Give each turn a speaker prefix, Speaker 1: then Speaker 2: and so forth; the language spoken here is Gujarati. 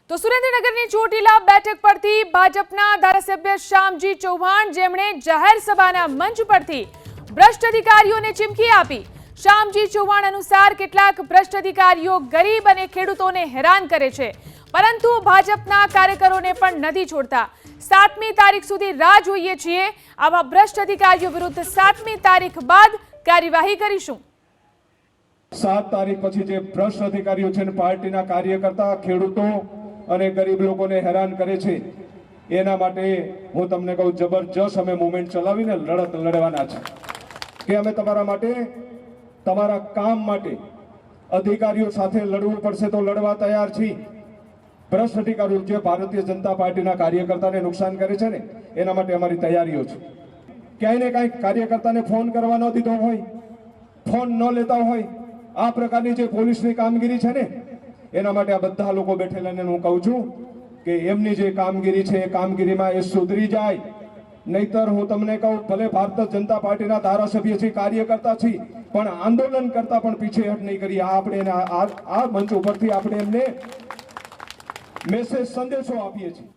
Speaker 1: તો સુરેન્દ્રનગરની ચોટીલા બેઠક પરથી ભાજપના ધારાસભ્ય શ્યામજી ચૌહાણ જેમણે જાહેર સભાના મંચ પરથી ભ્રષ્ટ અધિકારીઓને ચીમકી આપી। શ્યામજી ચૌહાણ અનુસાર કેટલાક ભ્રષ્ટ અધિકારીઓ ગરીબ અને ખેડૂતોને હેરાન કરે છે, પરંતુ ભાજપના કાર્યકરોને પણ નથી છોડતા। 7મી તારીખ સુધી રાહ જોઈએ છીએ। આવા ભ્રષ્ટ અધિકારીઓ વિરુદ્ધ 7મી તારીખ બાદ કાર્યવાહી કરીશું।
Speaker 2: 7 તારીખ પછી જે ભ્રષ્ટ અધિકારીઓ છે ને પાર્ટીના કાર્યકર્તા ખેડૂતો અને ગરીબ લોકોને હેરાન કરે છે, એના માટે હું તમને કહું જબરજસ્ત અમે મૂવમેન્ટ ચલાવીને લડત લડવાના છે કે અમે તમારા માટે, તમારા કામ માટે અધિકારીઓ સાથે લડવું પડશે તો લડવા તૈયાર છીએ। ભ્રષ્ટ અધિકારીઓ જે ભારતીય જનતા પાર્ટીના કાર્યકર્તાને નુકસાન કરે છે ને, એના માટે અમારી તૈયારીઓ છે। ક્યાંય ને કાંઈક કાર્યકર્તાને ફોન કરવા ન દીધો હોય, ફોન ન લેતા હોય, આ પ્રકારની જે પોલીસની કામગીરી છે ને, એના માટે આ બધા લોકો બેઠેલા ને હું કહું છું કે એમની જે કામગીરી છે એ કામગીરીમાં એ સુધરી જાય। નહીતર હું તમને કહું, ભલે ભારતીય જનતા પાર્ટીના ધારાસભ્ય છે, કાર્યકર્તા છે, પણ આંદોલન કરતા પણ પીછેહટ નહીં કરી। આપણે આ મંચ ઉપરથી આપણે એમને મેસેજ સંદેશો આપીએ છીએ।